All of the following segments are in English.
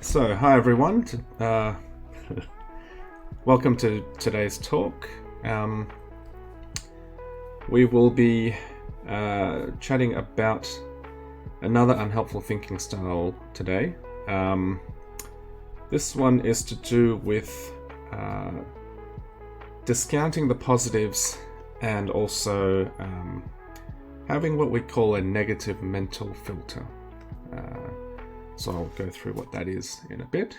So, hi everyone. Welcome to today's talk. We will be chatting about another unhelpful thinking style today. This one is to do with discounting the positives and also having what we call a negative mental filter. So I'll go through what that is in a bit.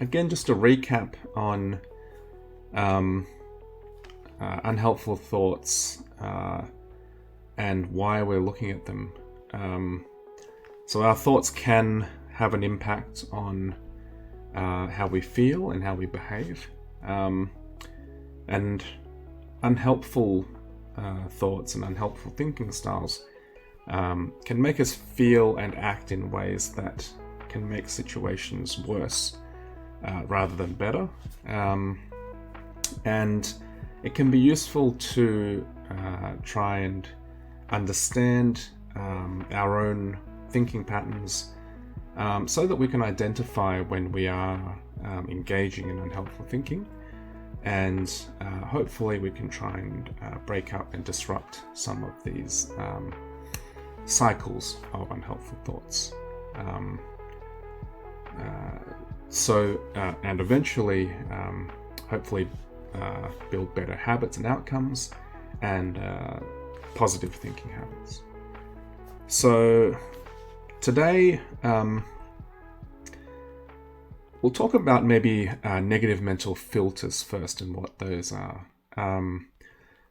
Again, just a recap on unhelpful thoughts and why we're looking at them. So our thoughts can have an impact on how we feel and how we behave. And unhelpful thoughts and unhelpful thinking styles can make us feel and act in ways that can make situations worse rather than better. And it can be useful to try and understand our own thinking patterns so that we can identify when we are engaging in unhelpful thinking, and hopefully we can try and break up and disrupt some of these cycles of unhelpful thoughts. And eventually, hopefully, build better habits and outcomes and positive thinking habits. So today, we'll talk about maybe negative mental filters first and what those are.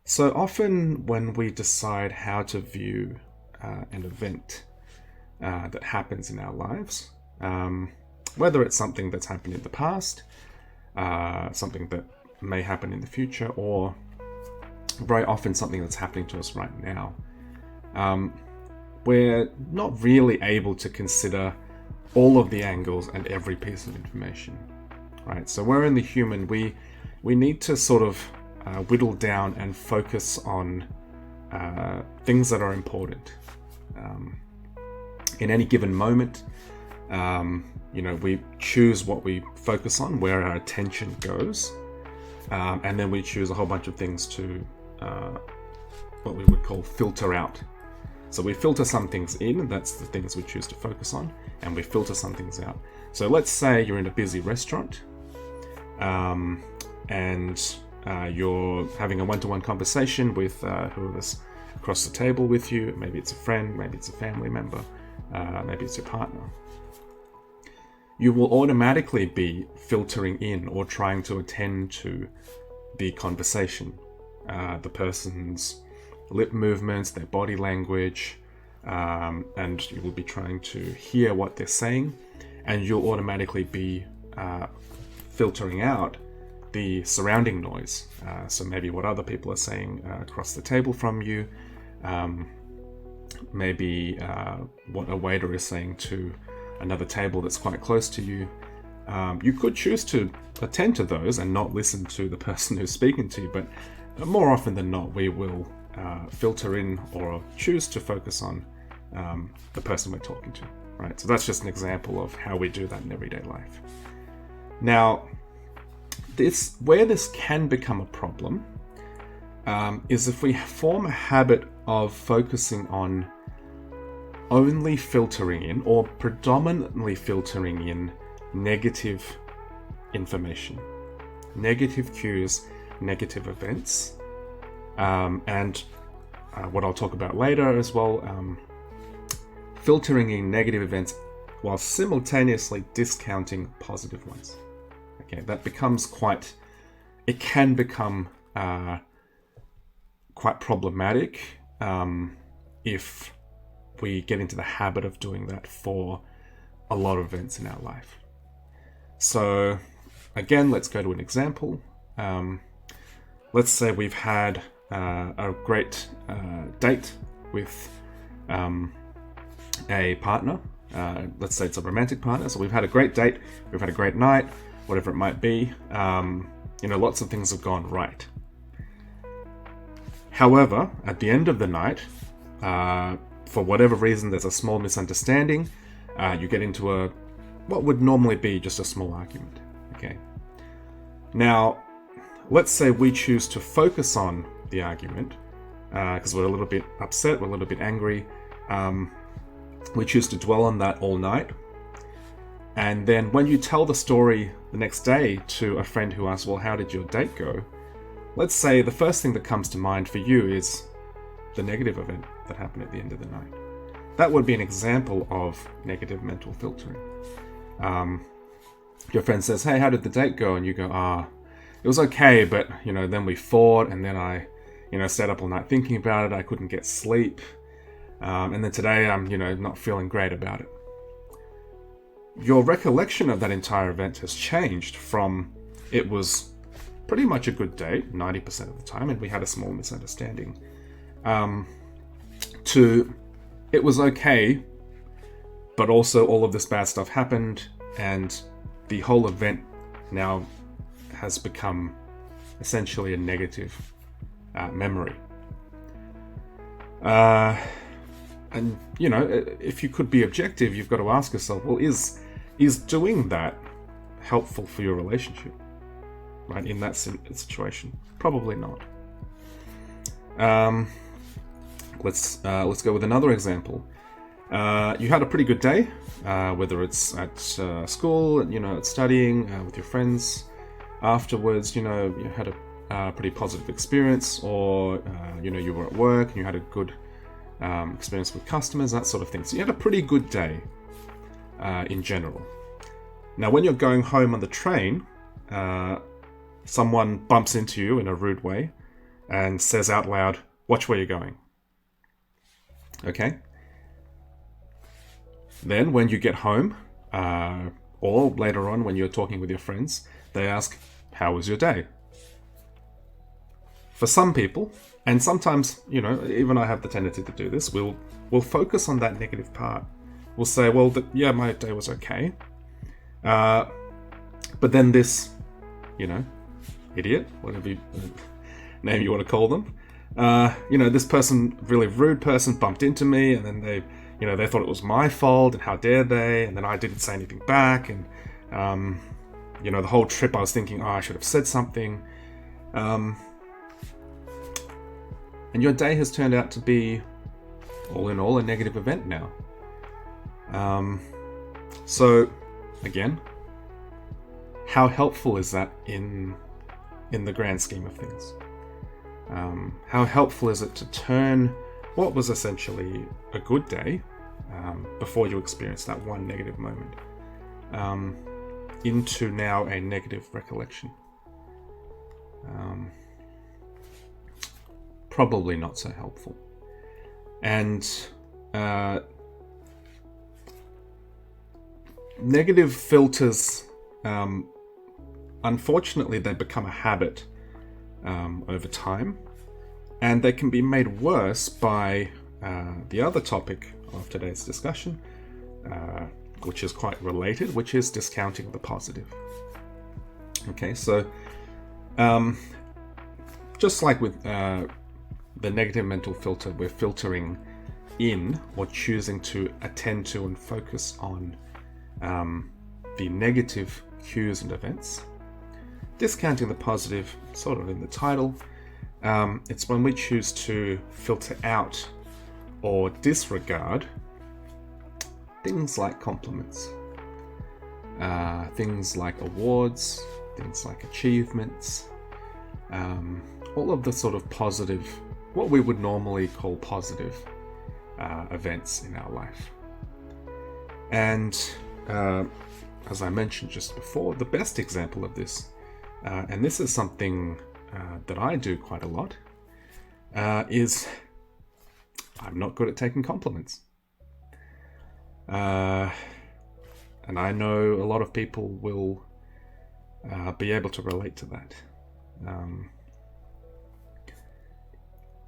So often when we decide how to view an event that happens in our lives, whether it's something that's happened in the past, something that may happen in the future, or very often something that's happening to us right now, we're not really able to consider all of the angles and every piece of information, right? So we're only human. We need to sort of whittle down and focus on things that are important. In any given moment, we choose what we focus on, where our attention goes, and then we choose a whole bunch of things to what we would call filter out. So we filter some things in, and that's the things we choose to focus on, and we filter some things out. So let's say you're in a busy restaurant, and you're having a one-to-one conversation with whoever's across the table with you. Maybe it's a friend, maybe it's a family member, maybe it's your partner. You will automatically be filtering in or trying to attend to the conversation, the person's lip movements, their body language, and you will be trying to hear what they're saying, and you'll automatically be filtering out the surrounding noise. So maybe what other people are saying across the table from you, maybe what a waiter is saying to another table that's quite close to you. You could choose to attend to those and not listen to the person who's speaking to you, but more often than not, we will filter in or choose to focus on the person we're talking to, right? So that's just an example of how we do that in everyday life. Now, where this can become a problem is if we form a habit of focusing on only filtering in or predominantly filtering in negative information, negative cues, negative events, and what I'll talk about later as well, filtering in negative events while simultaneously discounting positive ones. Okay, that can become quite problematic if we get into the habit of doing that for a lot of events in our life. So again, let's go to an example. Let's say we've had a great date with a partner. Let's say it's a romantic partner. So we've had a great date, we've had a great night, whatever it might be. Lots of things have gone right. However, at the end of the night, for whatever reason, there's a small misunderstanding. You get into what would normally be just a small argument. Okay. Now, let's say we choose to focus on the argument because we're a little bit upset, we're a little bit angry. We choose to dwell on that all night. And then when you tell the story the next day to a friend who asks, well, how did your date go? Let's say the first thing that comes to mind for you is the negative event that happened at the end of the night. That would be an example of negative mental filtering. Your friend says, hey, how did the date go? And you go, it was okay, but, then we fought, and then I, stayed up all night thinking about it. I couldn't get sleep. And then today I'm, not feeling great about it. Your recollection of that entire event has changed from it was pretty much a good day, 90% of the time, and we had a small misunderstanding, to it was okay, but also all of this bad stuff happened, and the whole event now has become essentially a negative memory. And, if you could be objective, you've got to ask yourself, well, is doing that helpful for your relationship? Right, in that situation? Probably not. Let's go with another example. You had a pretty good day, whether it's at school, at studying, with your friends. Afterwards, you had a pretty positive experience, or you were at work and you had a good experience with customers, that sort of thing. So you had a pretty good day in general. Now, when you're going home on the train, someone bumps into you in a rude way and says out loud, "Watch where you're going." Okay? Then when you get home, or later on when you're talking with your friends, they ask, "How was your day?" For some people, and sometimes, even I have the tendency to do this, we'll focus on that negative part. We'll say, well, yeah, my day was okay. But then this, idiot, whatever name you want to call them, this person, really rude person, bumped into me, and then they thought it was my fault, and how dare they, and then I didn't say anything back, and, the whole trip I was thinking, I should have said something. And your day has turned out to be, all in all, a negative event now. So, again, how helpful is that in the grand scheme of things? How helpful is it to turn what was essentially a good day, before you experienced that one negative moment, into now a negative recollection? Probably not so helpful. And negative filters, unfortunately, they become a habit over time, and they can be made worse by the other topic of today's discussion, which is quite related, which is discounting the positive. Okay, so just like with the negative mental filter, we're filtering in, or choosing to attend to and focus on the negative cues and events. Discounting the positive, sort of in the title, it's when we choose to filter out or disregard things like compliments, things like awards, things like achievements, all of the sort of positive, what we would normally call positive events in our life. And as I mentioned just before, the best example of this, and this is something that I do quite a lot, is I'm not good at taking compliments. And I know a lot of people will be able to relate to that.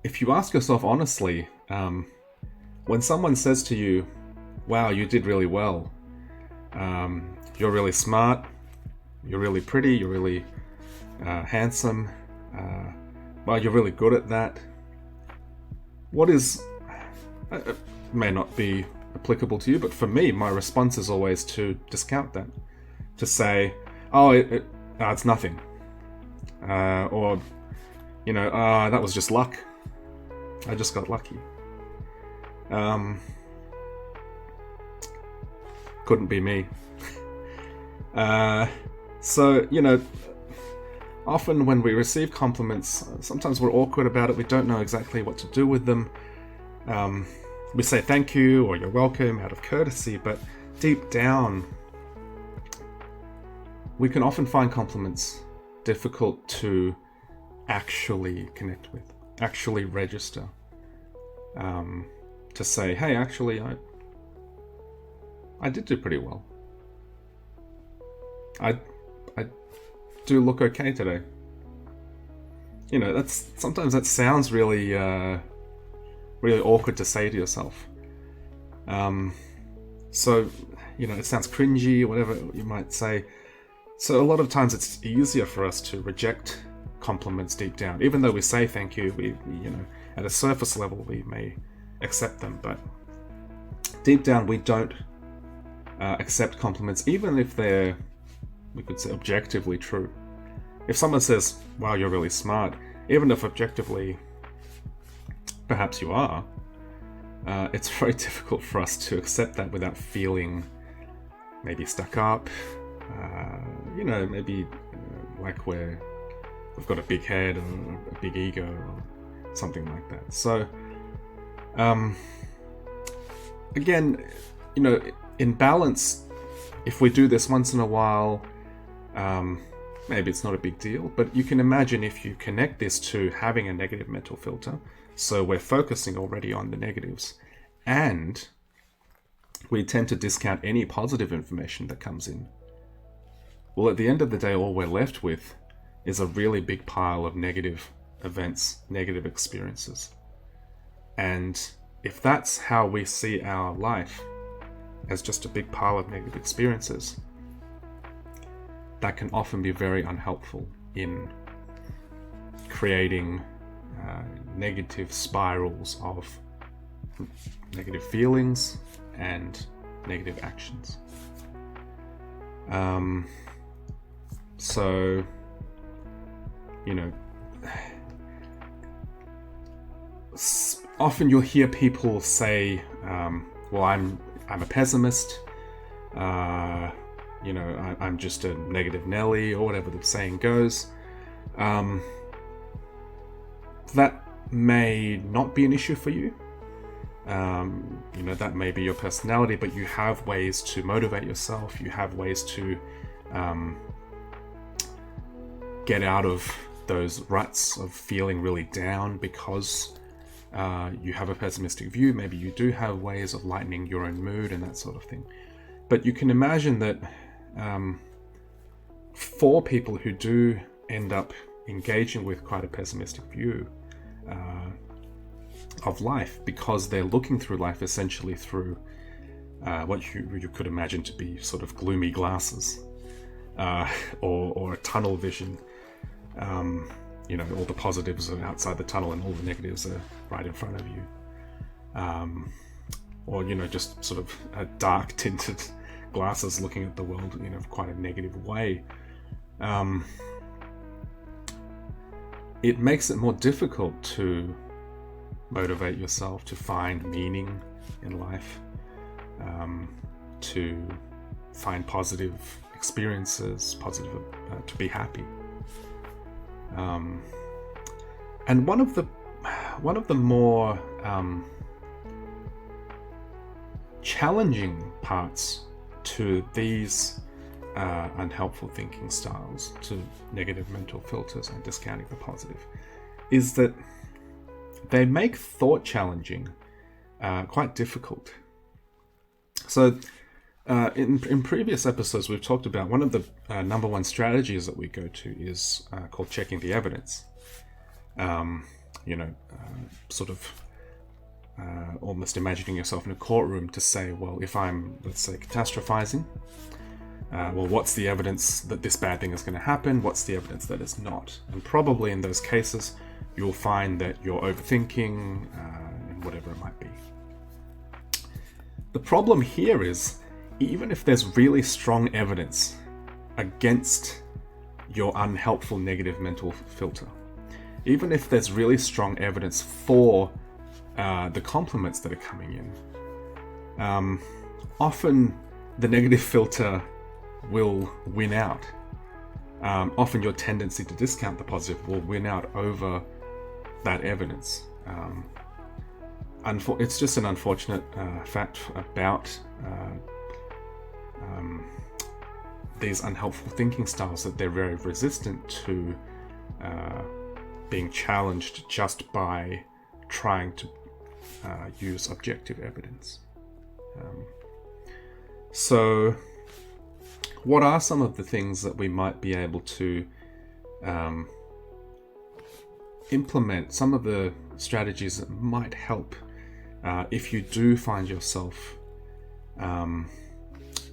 If you ask yourself honestly, when someone says to you, "Wow, you did really well. You're really smart. You're really pretty. You're really handsome. Well, you're really good at that." What is... It may not be applicable to you, but for me, my response is always to discount that, to say, oh, it's nothing, or that was just luck. I just got lucky. Couldn't be me. So, often when we receive compliments, sometimes we're awkward about it. We don't know exactly what to do with them. We say thank you or you're welcome out of courtesy, but deep down, we can often find compliments difficult to actually connect with, actually register. To say, hey, actually, I did do pretty well. I do look okay today. Sometimes that sounds really awkward to say to yourself. So, it sounds cringy or whatever you might say. So a lot of times it's easier for us to reject compliments deep down. Even though we say thank you, we at a surface level we may accept them, but deep down we don't accept compliments, even if they're, we could say, objectively true. If someone says, wow, you're really smart, even if objectively perhaps you are, it's very difficult for us to accept that without feeling maybe stuck up, maybe like we've got a big head or a big ego or something like that. So, again, in balance, if we do this once in a while, maybe it's not a big deal, but you can imagine if you connect this to having a negative mental filter, so we're focusing already on the negatives, and we tend to discount any positive information that comes in. Well, at the end of the day, all we're left with is a really big pile of negative events, negative experiences. And if that's how we see our life, as just a big pile of negative experiences, that can often be very unhelpful in creating negative spirals of negative feelings and negative actions. So, often you'll hear people say, well, I'm a pessimist, I'm just a negative Nelly, or whatever the saying goes. That may not be an issue for you. That may be your personality, but you have ways to motivate yourself. You have ways to get out of those ruts of feeling really down because you have a pessimistic view. Maybe you do have ways of lightening your own mood and that sort of thing. But you can imagine that for people who do end up engaging with quite a pessimistic view of life, because they're looking through life essentially through what you could imagine to be sort of gloomy glasses, or a tunnel vision. All the positives are outside the tunnel and all the negatives are right in front of you. Or just sort of a dark tinted glasses looking at the world quite a negative way. It makes it more difficult to motivate yourself, to find meaning in life, to find positive experiences, to be happy. And one of the more challenging parts to these unhelpful thinking styles, to negative mental filters and discounting the positive, is that they make thought challenging quite difficult. So in previous episodes we've talked about one of the number one strategies that we go to is called checking the evidence. Almost imagining yourself in a courtroom to say, well, if I'm, let's say, catastrophizing, well, what's the evidence that this bad thing is going to happen? What's the evidence that it's not? And probably in those cases, you'll find that you're overthinking and whatever it might be. The problem here is, even if there's really strong evidence against your unhelpful negative mental filter, even if there's really strong evidence for the compliments that are coming in, often the negative filter will win out. Often your tendency to discount the positive will win out over that evidence. It's just an unfortunate fact about these unhelpful thinking styles, that they're very resistant to being challenged just by trying to use objective evidence. So what are some of the things that we might be able to implement, some of the strategies that might help if you do find yourself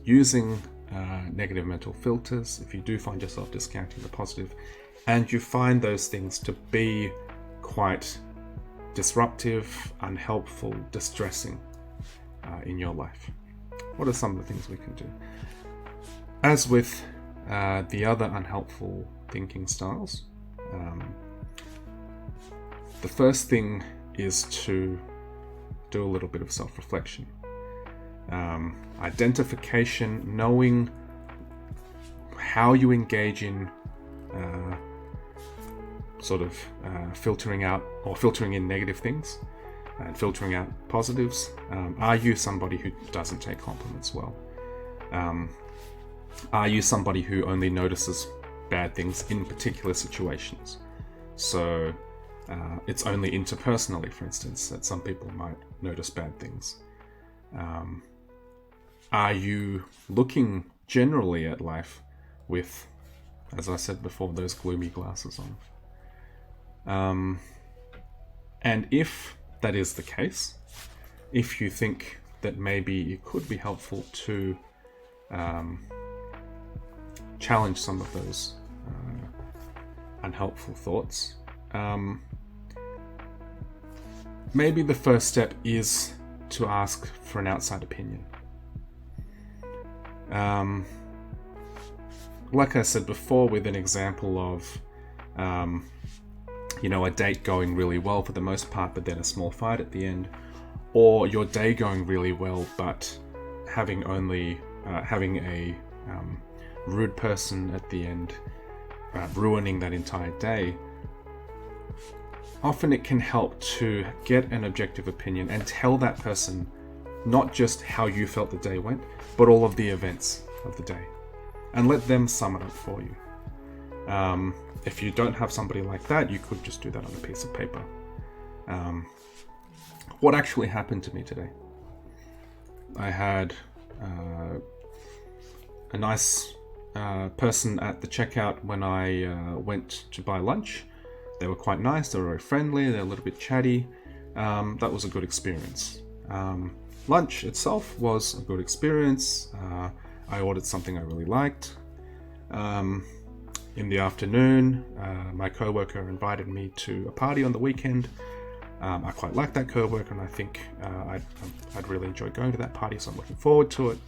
using negative mental filters, if you do find yourself discounting the positive, and you find those things to be quite disruptive, unhelpful, distressing in your life? What are some of the things we can do? As with the other unhelpful thinking styles, the first thing is to do a little bit of self-reflection. Identification, knowing how you engage in filtering out or filtering in negative things and filtering out positives. Are you somebody who doesn't take compliments well? Are you somebody who only notices bad things in particular situations? So it's only interpersonally, for instance, that some people might notice bad things. Are you looking generally at life with, as I said before, those gloomy glasses on? And if that is the case, if you think that maybe it could be helpful to challenge some of those unhelpful thoughts, maybe the first step is to ask for an outside opinion. Like I said before, with an example of a date going really well for the most part, but then a small fight at the end, or your day going really well, but having a rude person at the end, ruining that entire day. Often it can help to get an objective opinion and tell that person not just how you felt the day went, but all of the events of the day, and let them sum it up for you. If you don't have somebody like that, you could just do that on a piece of paper. What actually happened to me today? I had a nice person at the checkout when I went to buy lunch. They were quite nice, they were very friendly, they're a little bit chatty. That was a good experience. Lunch itself was a good experience. I ordered something I really liked. In the afternoon, my co-worker invited me to a party on the weekend. I quite like that co-worker, and I think I'd really enjoy going to that party, so I'm looking forward to it.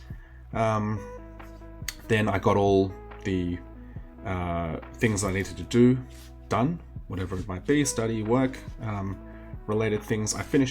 Then I got all the things I needed to do done, whatever it might be, study, work, related things. I finished.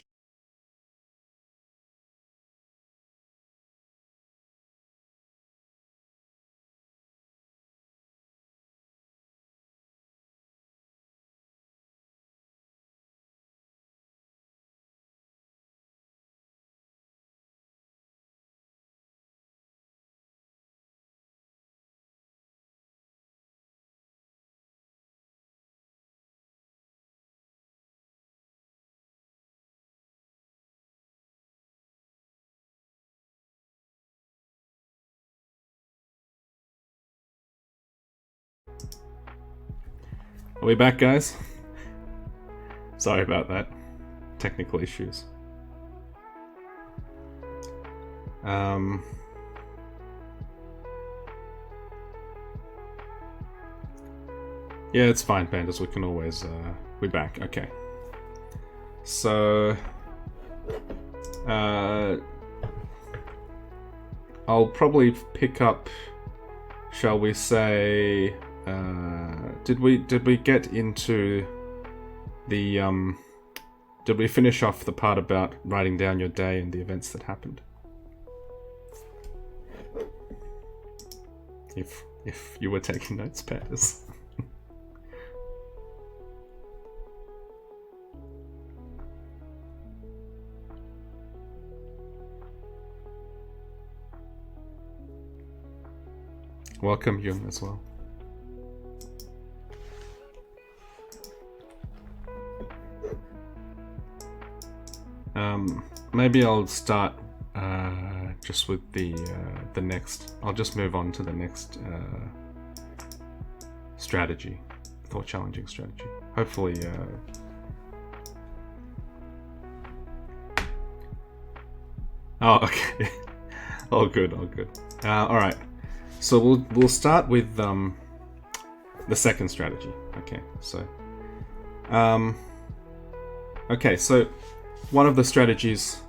Are we back, guys? Sorry about that. Technical issues. Yeah, it's fine, pandas. We can always... we're back. Okay. So... I'll probably pick up, shall we say, did we get into the did we finish off the part about writing down your day and the events that happened? If you were taking notes, Peters. Welcome, Jung, as well. Maybe I'll start just with the next. I'll just move on to the next strategy, thought challenging strategy. Hopefully, oh, okay. All good. All right. So we'll start with the second strategy. Okay. So, okay. So one of the strategies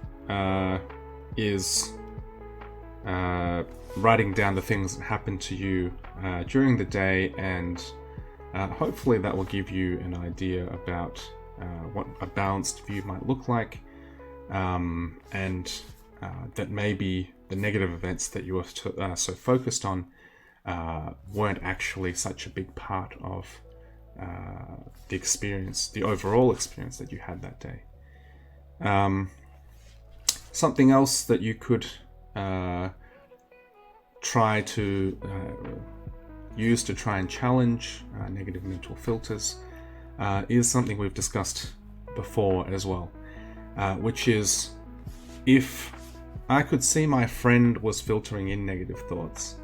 is writing down the things that happened to you during the day, and hopefully that will give you an idea about what a balanced view might look like, and that maybe the negative events that you were so focused on weren't actually such a big part of the experience, the overall experience that you had that day. Something else that you could try to use to try and challenge negative mental filters is something we've discussed before as well, which is, if I could see my friend was filtering in negative thoughts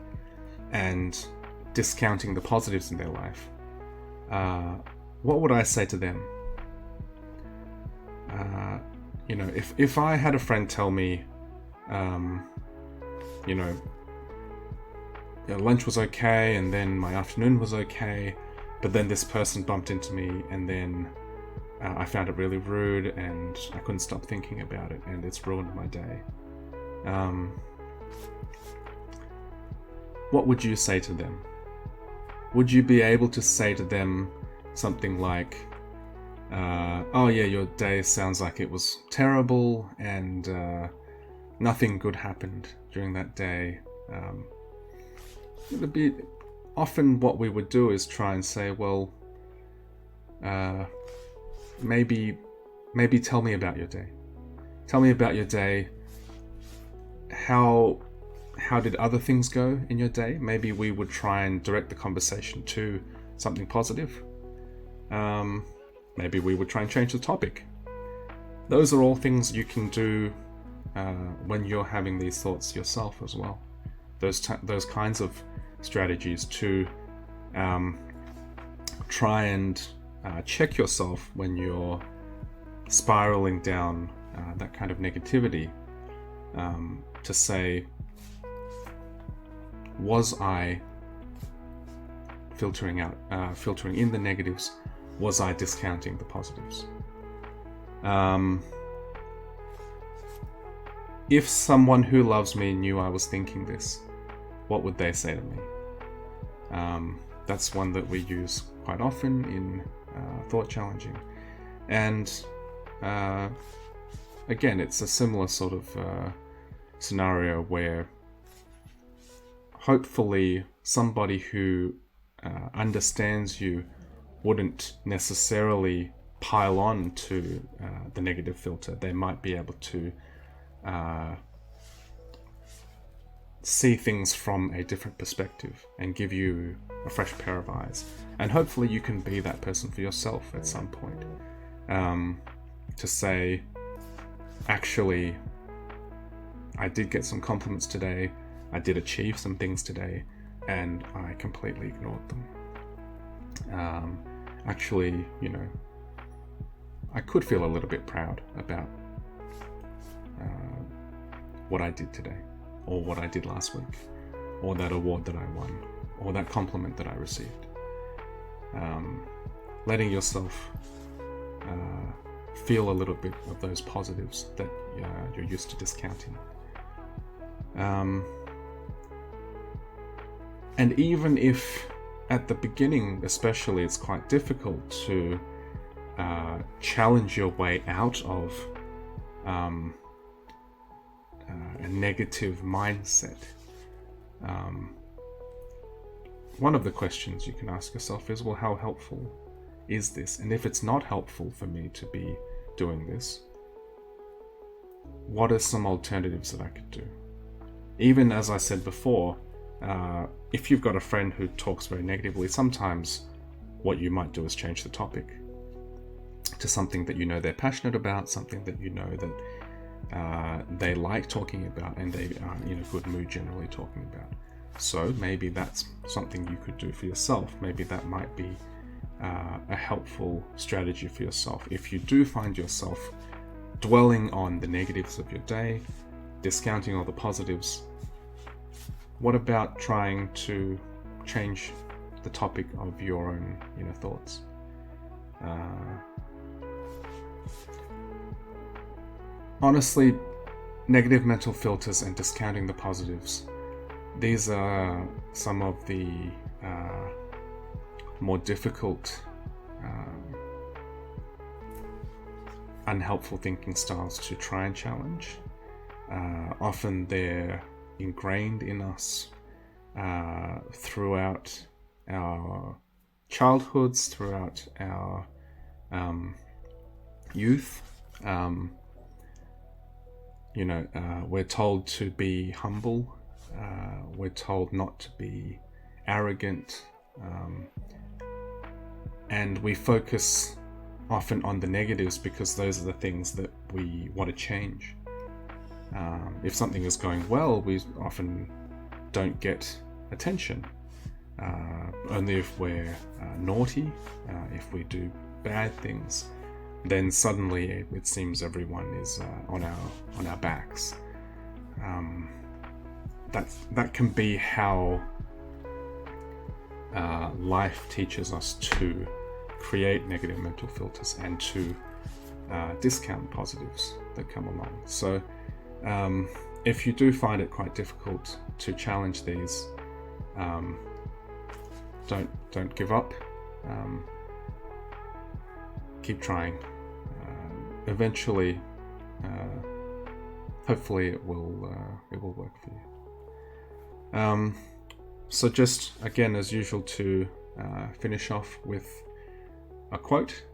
and discounting the positives in their life, what would I say to them? If I had a friend tell me, lunch was okay, and then my afternoon was okay, but then this person bumped into me, and then I found it really rude, and I couldn't stop thinking about it, and it's ruined my day. What would you say to them? Would you be able to say to them something like, oh yeah, your day sounds like it was terrible, and nothing good happened during that day? It'd be often what we would do is try and say, well, maybe tell me about your day. Tell me about your day. How did other things go in your day? Maybe we would try and direct the conversation to something positive. Maybe we would try and change the topic. Those are all things you can do when you're having these thoughts yourself as well. Those kinds of strategies to try and check yourself when you're spiraling down that kind of negativity, to say, was I filtering in the negatives? Was I discounting the positives? If someone who loves me knew I was thinking this, what would they say to me? That's one that we use quite often in thought challenging. And again, it's a similar sort of scenario where hopefully somebody who understands you wouldn't necessarily pile on to the negative filter. They might be able to see things from a different perspective and give you a fresh pair of eyes. And hopefully you can be that person for yourself at some point, to say, actually, I did get some compliments today, I did achieve some things today, and I completely ignored them. Actually, I could feel a little bit proud about what I did today, or what I did last week, or that award that I won, or that compliment that I received. Letting yourself feel a little bit of those positives that you're used to discounting. And even if at the beginning especially it's quite difficult to challenge your way out of a negative mindset, one of the questions you can ask yourself is, well, how helpful is this? And if it's not helpful for me to be doing this, what are some alternatives that I could do? Even as I said before, if you've got a friend who talks very negatively, sometimes what you might do is change the topic to something that you know they're passionate about, something that you know that they like talking about and they are in a good mood generally talking about. So maybe that's something you could do for yourself. Maybe that might be a helpful strategy for yourself. If you do find yourself dwelling on the negatives of your day, discounting all the positives, what about trying to change the topic of your own inner thoughts? Honestly, negative mental filters and discounting the positives, these are some of the more difficult, unhelpful thinking styles to try and challenge. Often they're ingrained in us throughout our childhoods, throughout our youth. We're told to be humble. We're told not to be arrogant. And we focus often on the negatives because those are the things that we want to change. If something is going well, we often don't get attention. Only if we're naughty, if we do bad things, then suddenly it seems everyone is on our backs. That can be how life teaches us to create negative mental filters and to discount positives that come along. So if you do find it quite difficult to challenge these, don't give up. Keep trying. Eventually, hopefully, it will work for you. So just again, as usual, to finish off with a quote.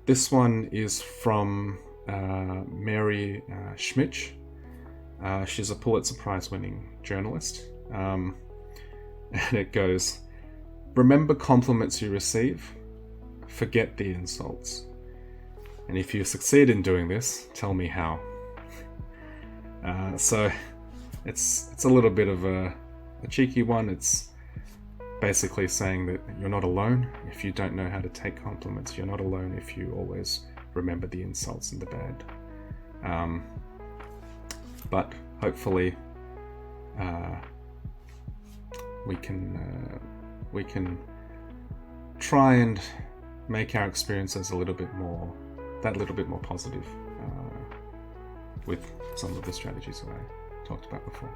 This one is from Mary Schmitz. She's a Pulitzer Prize-winning journalist, and it goes, "Remember compliments you receive, forget the insults. And if you succeed in doing this, tell me how." So it's a little bit of a cheeky one. It's basically saying that you're not alone if you don't know how to take compliments. You're not alone if you always remember the insults and the bad. But hopefully we can try and make our experiences a little bit more positive with some of the strategies that I talked about before.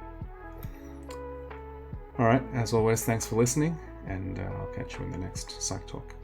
Alright, as always, thanks for listening, and I'll catch you in the next Psych Talk.